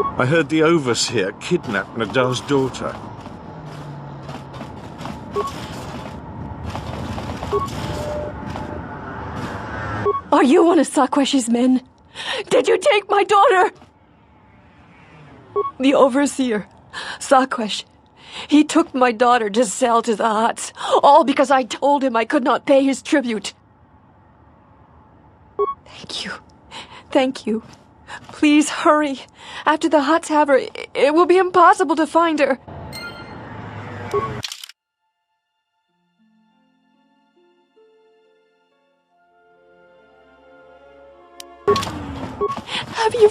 I heard the Overseer kidnapped Nadal's daughter. Are you one of Sakwesh's men? Did you take my daughter? The Overseer, Sakwesh, he took my daughter to sell to the Hutts, all because I told him I could not pay his tribute. Thank you. Thank you. Please hurry. After the Hutts have her, it will be impossible to find her. Have you...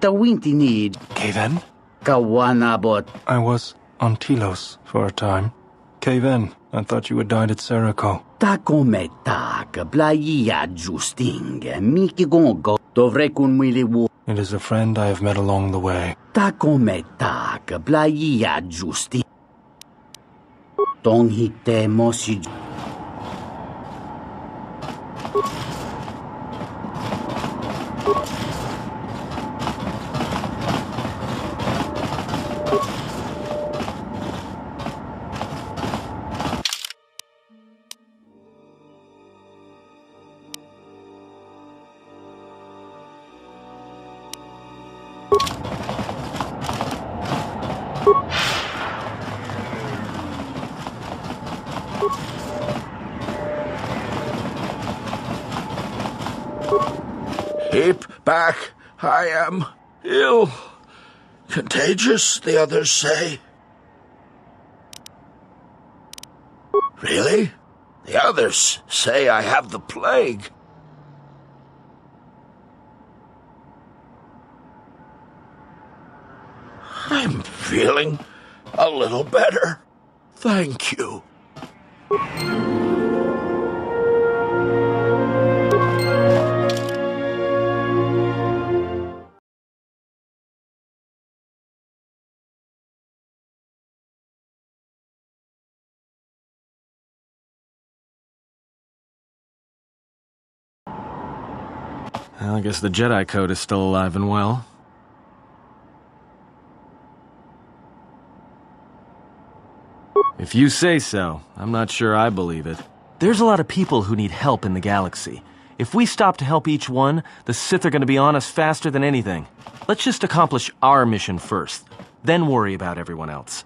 The winti need. Cave-in? Kawanabot. I was on Telos for a time. Cave-in. I thought you had died at Serico. Ta come tak, blaia justing, miki gongo, dovrei kun miliwu. It is a friend I have met along the way. Ta come tak, blaia justing. Tong hite mosi. Keep back. I am ill. Contagious, the others say. Really? The others say I have the plague. I'm feeling a little better. Thank you. Well, I guess the Jedi Code is still alive and well. If you say so, I'm not sure I believe it. There's a lot of people who need help in the galaxy. If we stop to help each one, the Sith are going to be on us faster than anything. Let's just accomplish our mission first, then worry about everyone else.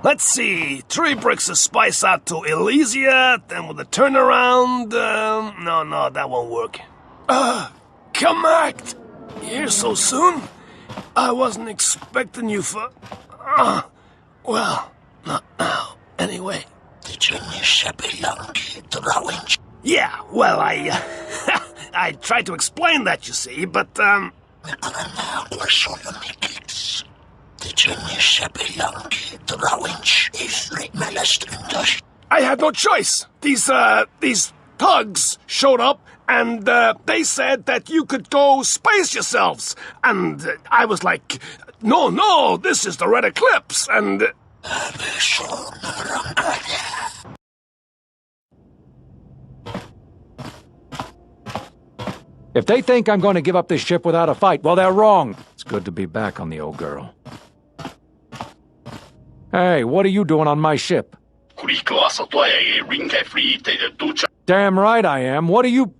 Let's see, 3 bricks of spice out to Elysia, then with a turnaround, no, that won't work. Come act! Here so soon? I wasn't expecting you for... well, not now, anyway. Yeah, well, I tried to explain that, you see, but, I had no choice. These thugs showed up, and they said that you could go space yourselves. And I was like, no, this is the Red Eclipse, and... If they think I'm going to give up this ship without a fight, well, they're wrong. It's good to be back on the old girl. Hey, what are you doing on my ship? Damn right I am. What are you...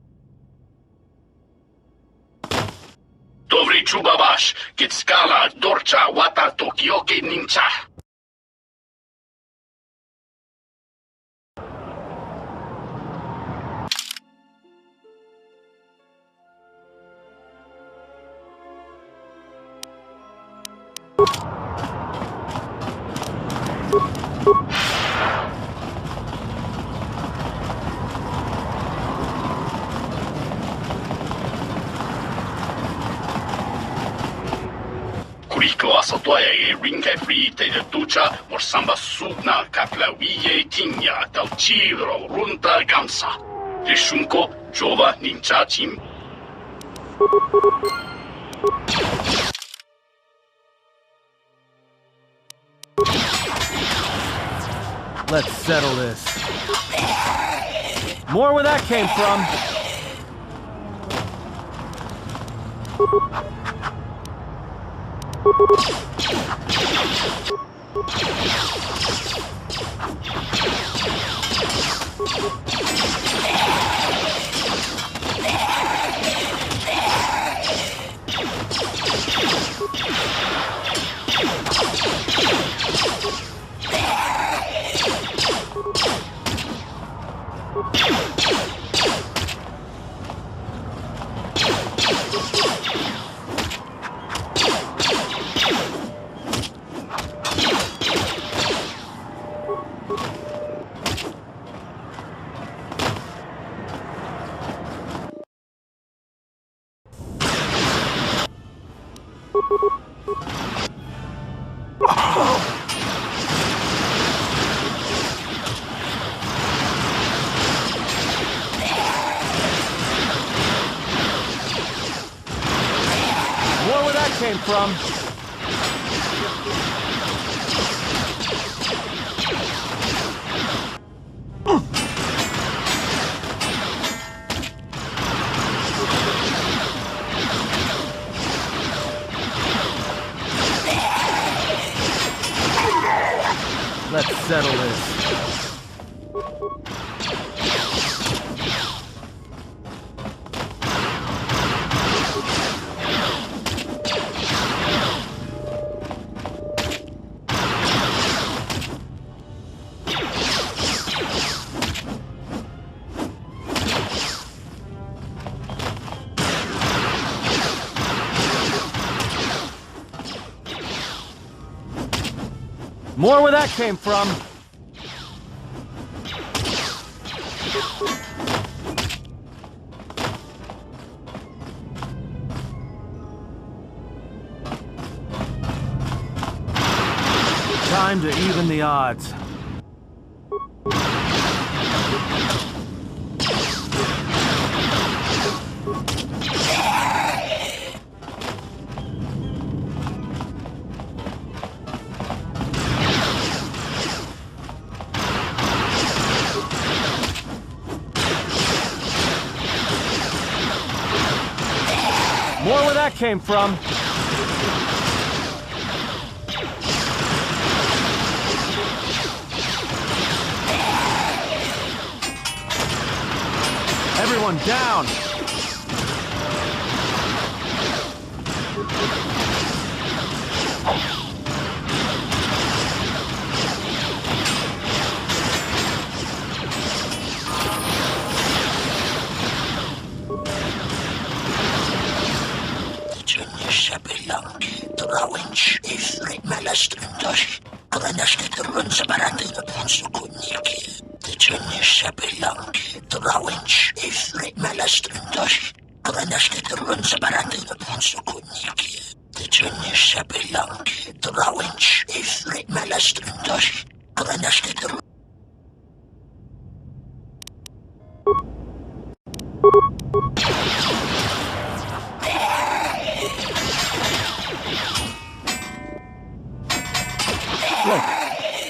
Wiko asotoye rinke frite de ducha or samba sugna kapla wiye tinya del chiro runta gamsa. Rishunko jova ninchachim. Let's settle this. More where that came from. More where that came from. Let's settle this. More where that came from. Time to even the odds. More where that came from. Everyone down. Look,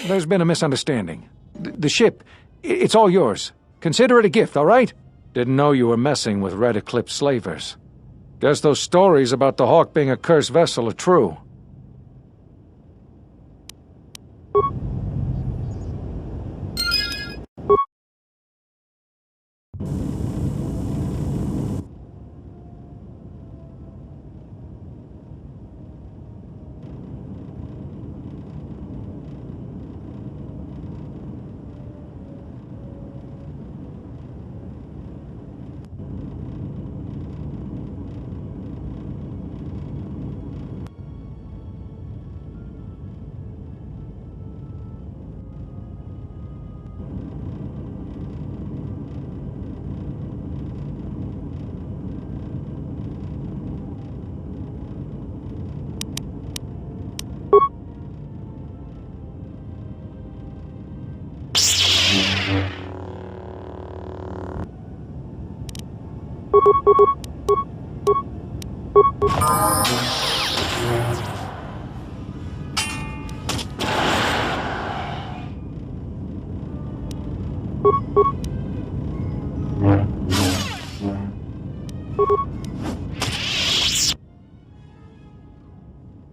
there's been a misunderstanding. The ship, it's all yours. Consider it a gift, all right? Didn't know you were messing with Red Eclipse slavers. Guess those stories about the Hawk being a cursed vessel are true.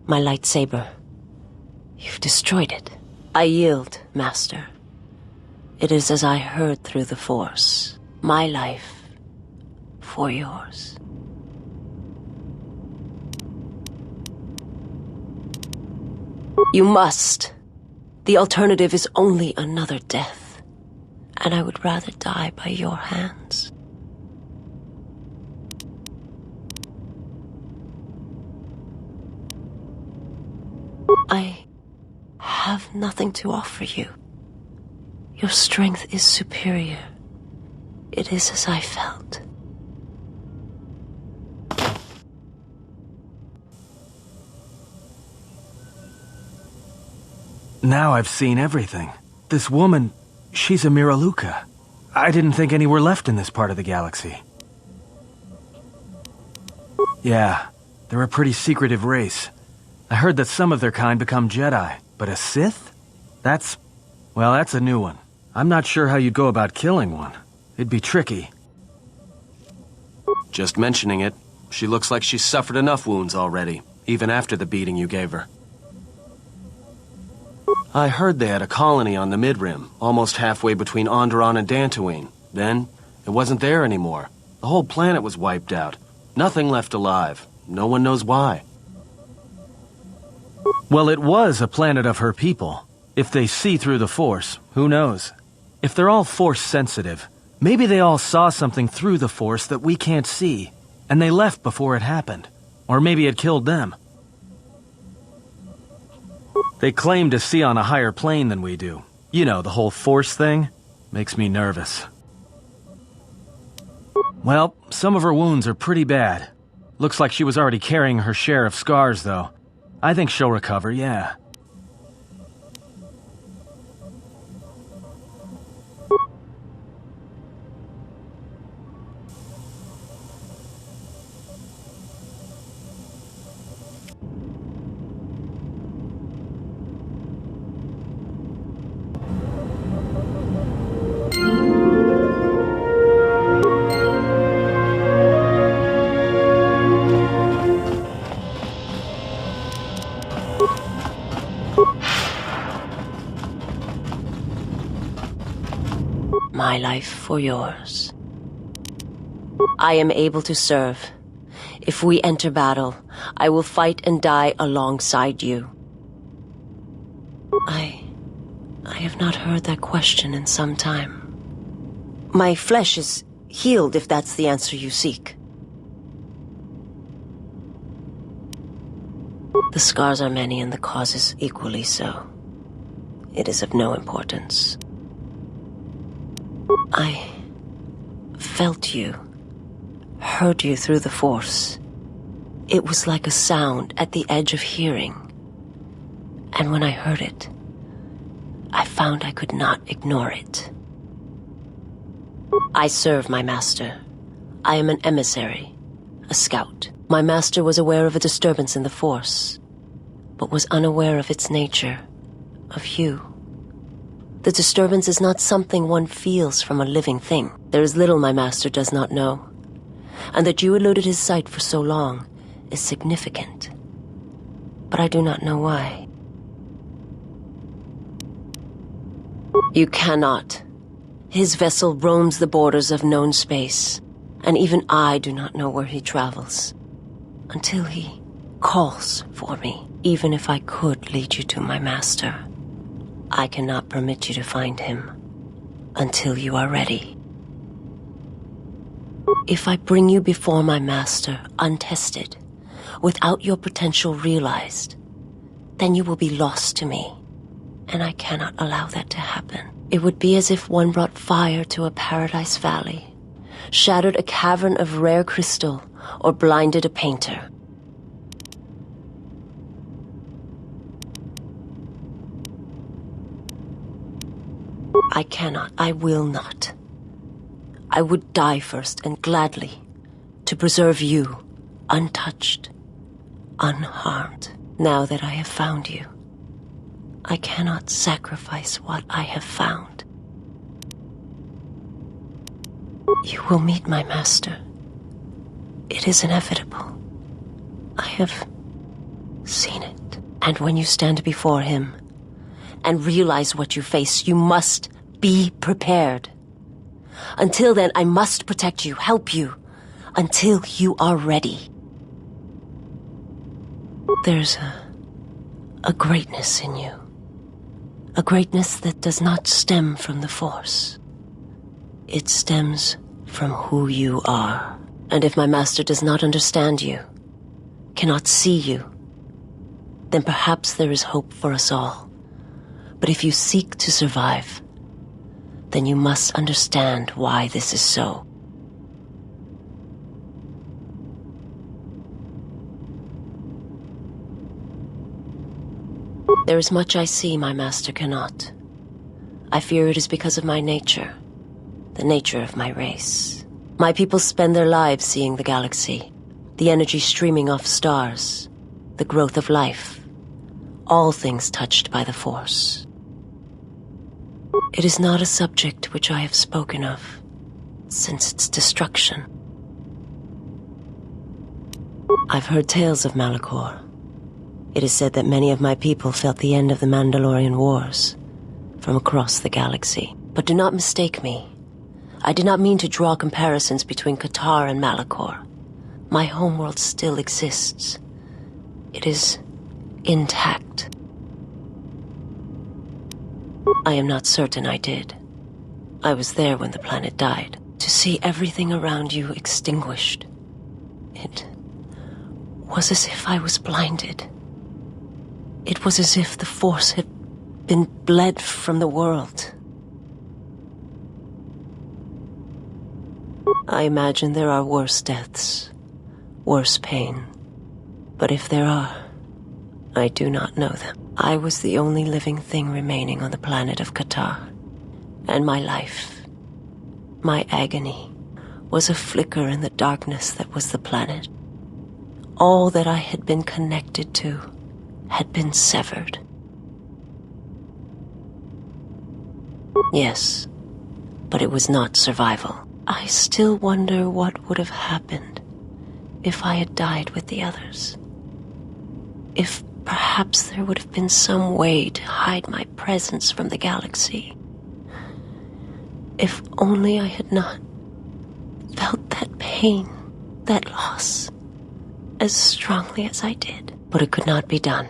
My lightsaber. You've destroyed it. I yield, Master. It is as I heard through the Force. My life for yours. You must. The alternative is only another death. And I would rather die by your hands. I have nothing to offer you. Your strength is superior. It is as I felt. Now I've seen everything. This woman, she's a Miraluka. I didn't think any were left in this part of the galaxy. Yeah, they're a pretty secretive race. I heard that some of their kind become Jedi, but a Sith? That's a new one. I'm not sure how you'd go about killing one. It'd be tricky. Just mentioning it, she looks like she's suffered enough wounds already, even after the beating you gave her. I heard they had a colony on the Mid-Rim, almost halfway between Onderon and Dantooine. Then, it wasn't there anymore. The whole planet was wiped out. Nothing left alive. No one knows why. Well, it was a planet of her people. If they see through the Force, who knows? If they're all Force-sensitive, maybe they all saw something through the Force that we can't see, and they left before it happened. Or maybe it killed them. They claim to see on a higher plane than we do. You know, the whole Force thing makes me nervous. Well, some of her wounds are pretty bad. Looks like she was already carrying her share of scars, though. I think she'll recover, yeah. My life for yours. I am able to serve. If we enter battle, I will fight and die alongside you. I have not heard that question in some time. My flesh is healed, if that's the answer you seek. The scars are many and the causes equally so. It is of no importance. I felt you, heard you through the Force. It was like a sound at the edge of hearing. And when I heard it, I found I could not ignore it. I serve my master. I am an emissary, a scout. My master was aware of a disturbance in the Force, but was unaware of its nature, of you. The disturbance is not something one feels from a living thing. There is little my master does not know. And that you eluded his sight for so long is significant. But I do not know why. You cannot. His vessel roams the borders of known space, and even I do not know where he travels. Until he calls for me. Even if I could lead you to my master, I cannot permit you to find him until you are ready. If I bring you before my master untested, without your potential realized, then you will be lost to me, and I cannot allow that to happen. It would be as if one brought fire to a paradise valley, shattered a cavern of rare crystal, or blinded a painter. I cannot, I will not. I would die first, and gladly, to preserve you, untouched, unharmed. Now that I have found you, I cannot sacrifice what I have found. You will meet my master. It is inevitable. I have seen it. And when you stand before him and realize what you face, you must be prepared. Until then, I must protect you, help you, until you are ready. There's a greatness in you. A greatness that does not stem from the Force. It stems from who you are. And if my master does not understand you, cannot see you, then perhaps there is hope for us all. But if you seek to survive, then you must understand why this is so. There is much I see my master cannot. I fear it is because of my nature, the nature of my race. My people spend their lives seeing the galaxy, the energy streaming off stars, the growth of life, all things touched by the Force. It is not a subject which I have spoken of since its destruction. I've heard tales of Malachor. It is said that many of my people felt the end of the Mandalorian Wars from across the galaxy. But do not mistake me. I did not mean to draw comparisons between Qatar and Malachor. My homeworld still exists. It is intact. I am not certain I did. I was there when the planet died. To see everything around you extinguished. It was as if I was blinded. It was as if the Force had been bled from the world. I imagine there are worse deaths, worse pain. But if there are, I do not know them. I was the only living thing remaining on the planet of Qatar. And my life, my agony, was a flicker in the darkness that was the planet. All that I had been connected to had been severed. Yes, but it was not survival. I still wonder what would have happened if I had died with the others. If perhaps there would have been some way to hide my presence from the galaxy. If only I had not felt that pain, that loss, as strongly as I did. But it could not be done.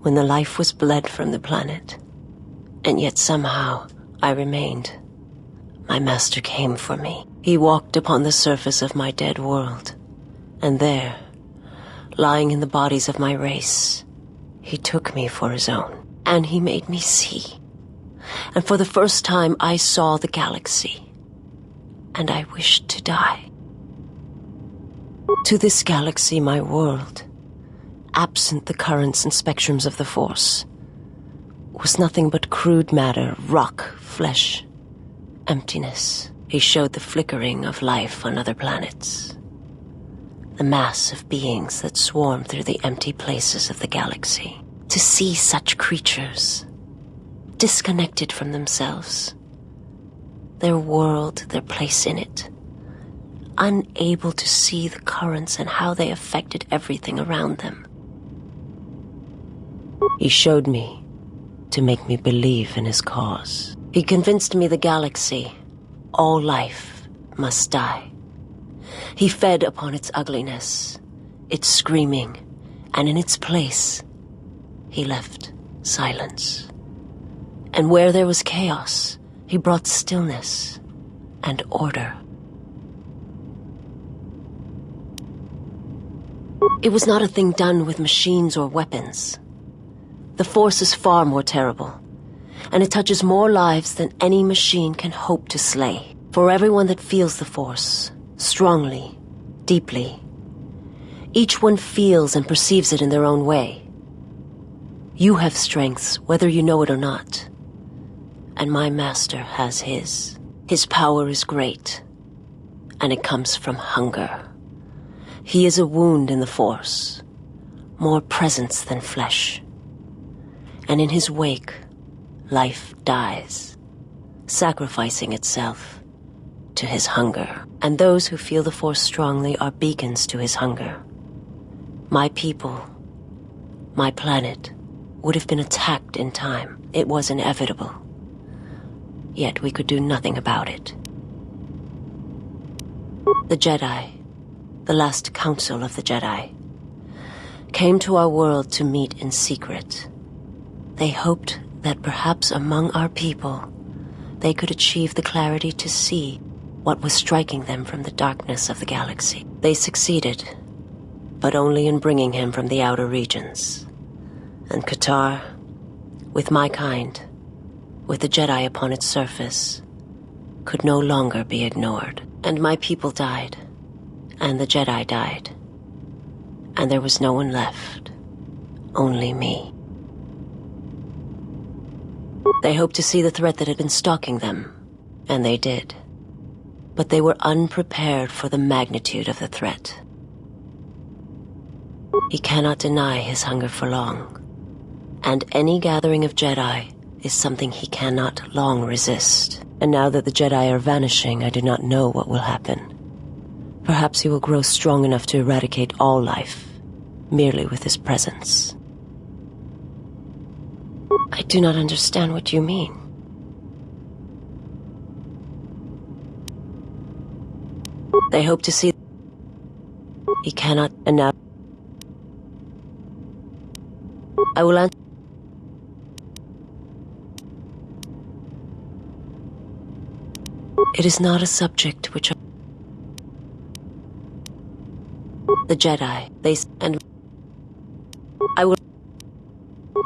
When the life was bled from the planet, and yet somehow I remained, my master came for me. He walked upon the surface of my dead world, and there, lying in the bodies of my race, he took me for his own, and he made me see. And for the first time I saw the galaxy, and I wished to die. To this galaxy, my world, absent the currents and spectrums of the Force, was nothing but crude matter, rock, flesh, emptiness. He showed the flickering of life on other planets. The mass of beings that swarm through the empty places of the galaxy. To see such creatures, disconnected from themselves, their world, their place in it, unable to see the currents and how they affected everything around them. He showed me to make me believe in his cause. He convinced me the galaxy, all life, must die. He fed upon its ugliness, its screaming, and in its place, he left silence. And where there was chaos, he brought stillness and order. It was not a thing done with machines or weapons. The Force is far more terrible, and it touches more lives than any machine can hope to slay. For everyone that feels the Force, strongly, deeply, each one feels and perceives it in their own way. You have strengths, whether you know it or not, and my master has his. His power is great, and it comes from hunger. He is a wound in the Force, more presence than flesh. And in his wake, life dies, sacrificing itself to his hunger. And those who feel the Force strongly are beacons to his hunger. My people, my planet, would have been attacked in time. It was inevitable. Yet we could do nothing about it. The Jedi, the last council of the Jedi, came to our world to meet in secret. They hoped that perhaps among our people, they could achieve the clarity to see what was striking them from the darkness of the galaxy. They succeeded, but only in bringing him from the outer regions. And Qatar, with my kind, with the Jedi upon its surface, could no longer be ignored. And my people died, and the Jedi died, and there was no one left, only me. They hoped to see the threat that had been stalking them, and they did. But they were unprepared for the magnitude of the threat. He cannot deny his hunger for long, and any gathering of Jedi is something he cannot long resist. And now that the Jedi are vanishing, I do not know what will happen. Perhaps he will grow strong enough to eradicate all life, merely with his presence. I do not understand what you mean. They hope to see... He cannot, and now... I will answer... It is not a subject which... The Jedi, and... I will...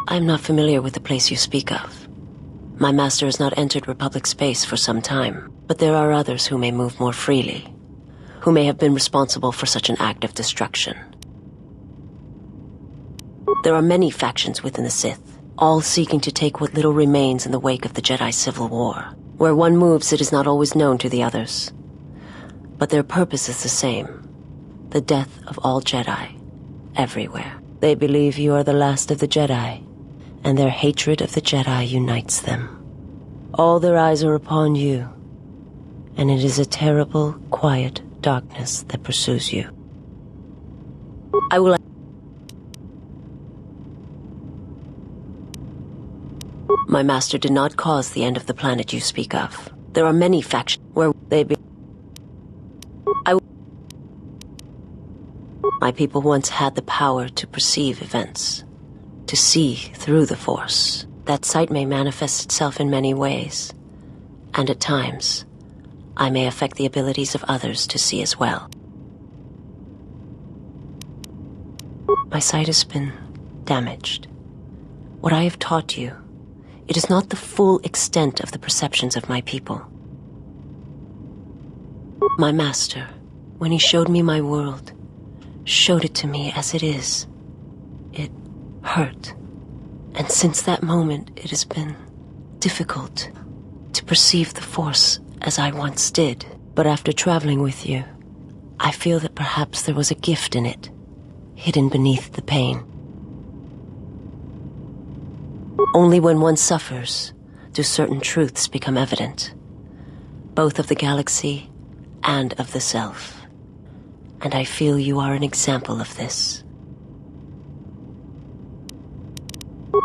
I am not familiar with the place you speak of. My master has not entered Republic space for some time, but there are others who may move more freely, who may have been responsible for such an act of destruction. There are many factions within the Sith, all seeking to take what little remains in the wake of the Jedi Civil War. Where one moves, it is not always known to the others. But their purpose is the same. The death of all Jedi, everywhere. They believe you are the last of the Jedi, and their hatred of the Jedi unites them. All their eyes are upon you, and it is a terrible, quiet darkness that pursues you. I will... My master did not cause the end of the planet you speak of. There are many factions where they be... My people once had the power to perceive events, to see through the Force. That sight may manifest itself in many ways, and at times, I may affect the abilities of others to see as well. My sight has been damaged. What I have taught you, it is not the full extent of the perceptions of my people. My master, when he showed me my world, showed it to me as it is. It hurt. And since that moment, it has been difficult to perceive the Force as I once did. But after traveling with you, I feel that perhaps there was a gift in it, hidden beneath the pain. Only when one suffers do certain truths become evident, both of the galaxy and of the self. And I feel you are an example of this.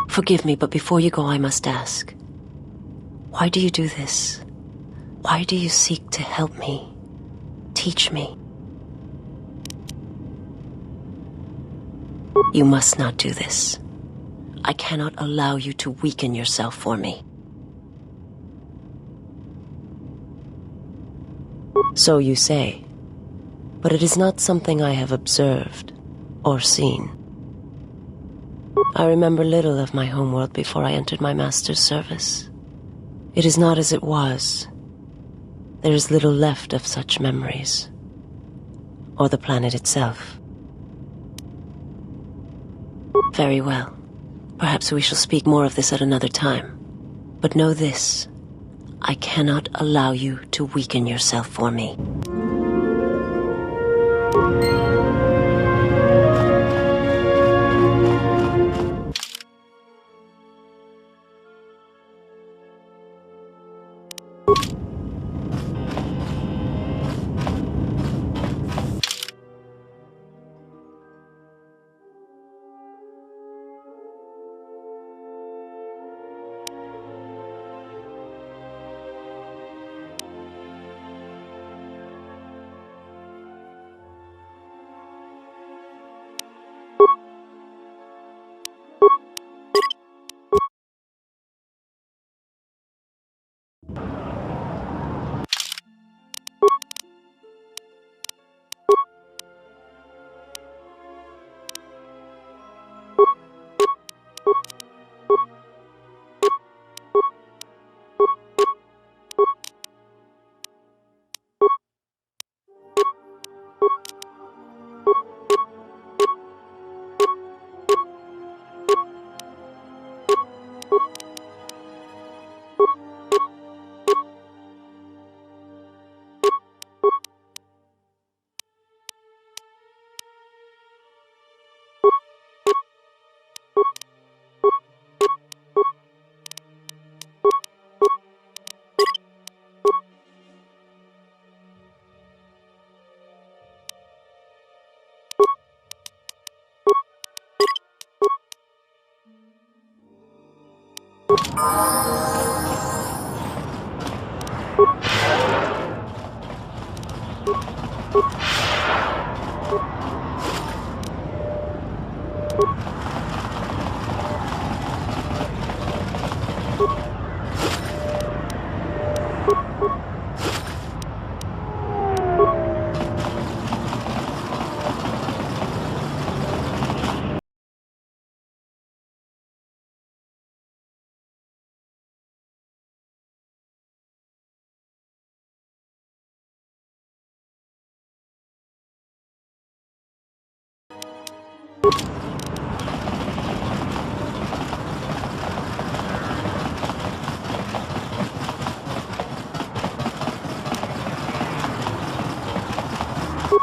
Forgive me, but before you go, I must ask, why do you do this? Why do you seek to help me, teach me? You must not do this. I cannot allow you to weaken yourself for me. So you say, but it is not something I have observed or seen. I remember little of my homeworld before I entered my master's service. It is not as it was. There is little left of such memories, or the planet itself. Very well. Perhaps we shall speak more of this at another time. But know this, I cannot allow you to weaken yourself for me.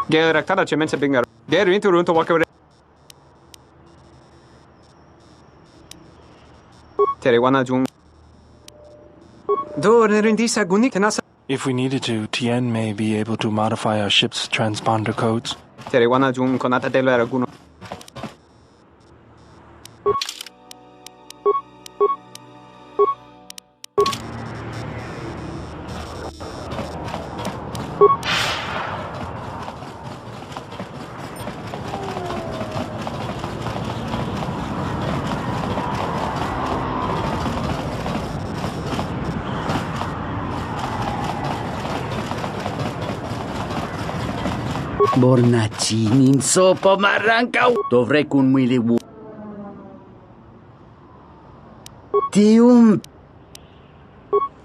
Gerektada çemense bingar. Gerin turun to wakare. Tere wana jung. Do nerindisa gunik tenasa. If we needed to, Tien may be able to modify our ship's transponder codes. Tere wana jung konata telo era guno. Bornacinin sopa marangkaw. Dovrei kun mwili wu. Tium.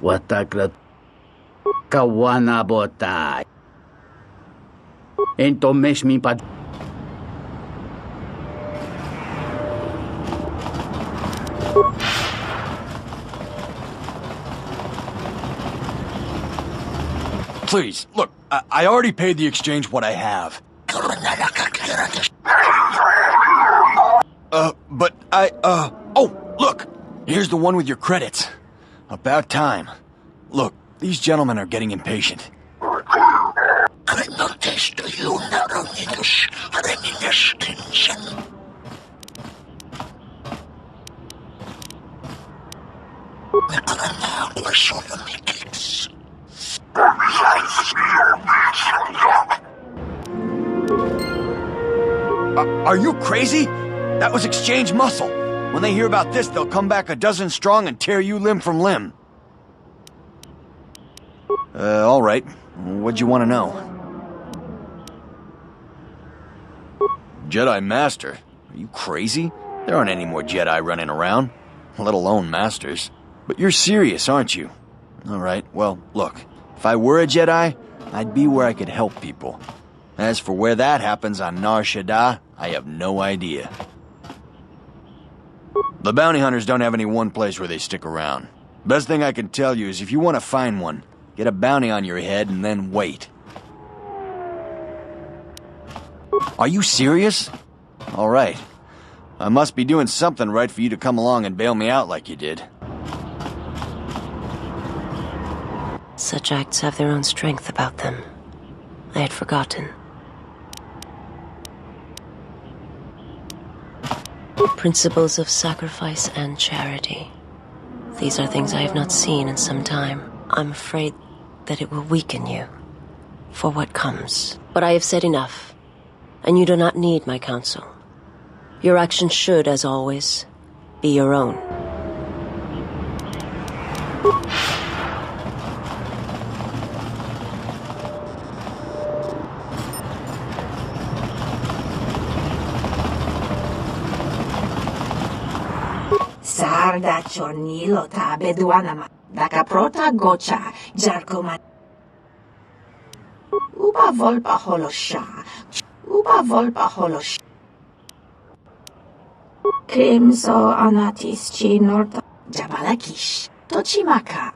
Wataklat. Kawana botai. Ento mesh mi pad. Please, look, I already paid the exchange what I have. Oh, look! Here's the one with your credits. About time. Look, these gentlemen are getting impatient. Are you crazy? That was exchange muscle. When they hear about this, they'll come back a dozen strong and tear you limb from limb. All right. What'd you want to know? Jedi Master? Are you crazy? There aren't any more Jedi running around, let alone Masters. But you're serious, aren't you? All right, well, look. If I were a Jedi, I'd be where I could help people. As for where that happens on Nar Shaddaa, I have no idea. The bounty hunters don't have any one place where they stick around. Best thing I can tell you is if you want to find one, get a bounty on your head and then wait. Are you serious? All right. I must be doing something right for you to come along and bail me out like you did. Such acts have their own strength about them. I had forgotten. Principles of sacrifice and charity. These are things I have not seen in some time. I'm afraid that it will weaken you for what comes. But I have said enough, and you do not need my counsel. Your actions should, as always, be your own. Sarda chornilo ta beduanama. Dakaprota gocha jarkoma. Uba volpa holosha. Uba volpa holosha. Crimso anatis chinorta. Jabalakish. Tochimaka.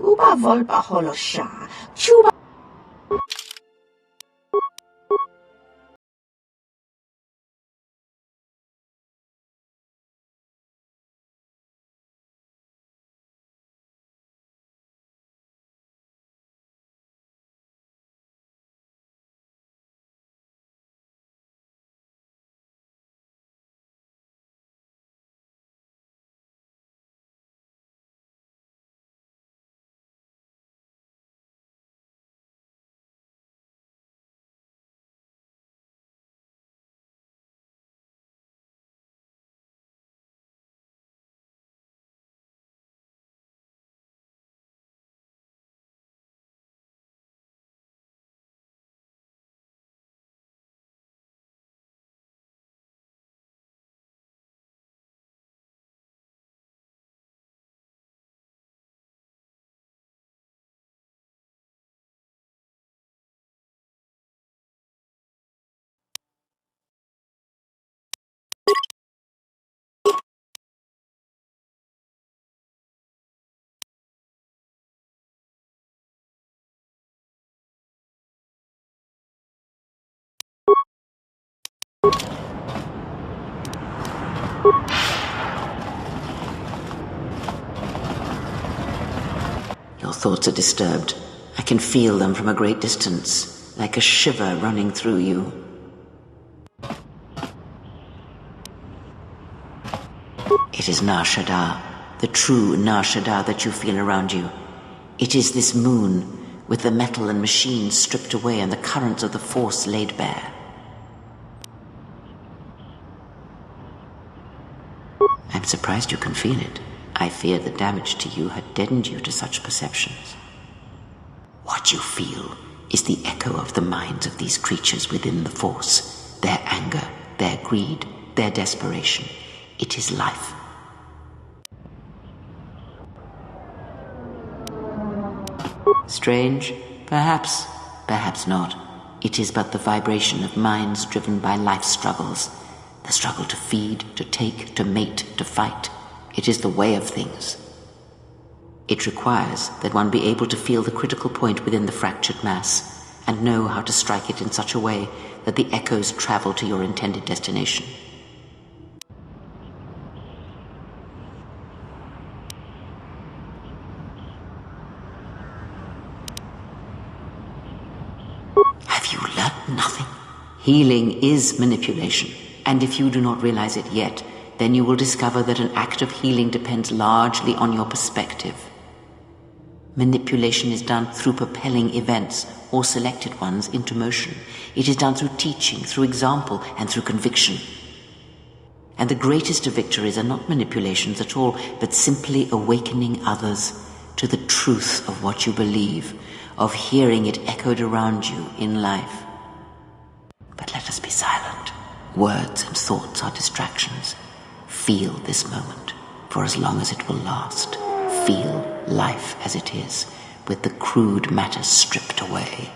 Uba volpa holosha. Chuba. Your thoughts are disturbed. I can feel them from a great distance, like a shiver running through you. It is Nar Shaddaa, the true Nar Shaddaa that you feel around you. It is this moon, with the metal and machines stripped away and the currents of the Force laid bare. I'm surprised you can feel it. I feared the damage to you had deadened you to such perceptions. What you feel is the echo of the minds of these creatures within the Force. Their anger, their greed, their desperation. It is life. Strange? Perhaps. Perhaps not. It is but the vibration of minds driven by life's struggles. The struggle to feed, to take, to mate, to fight. It is the way of things. It requires that one be able to feel the critical point within the fractured mass, and know how to strike it in such a way that the echoes travel to your intended destination. Have you learned nothing? Healing is manipulation, and if you do not realize it yet, then you will discover that an act of healing depends largely on your perspective. Manipulation is done through propelling events, or selected ones, into motion. It is done through teaching, through example, and through conviction. And the greatest of victories are not manipulations at all, but simply awakening others to the truth of what you believe, of hearing it echoed around you in life. But let us be silent. Words and thoughts are distractions. Feel this moment, for as long as it will last. Feel life as it is, with the crude matter stripped away.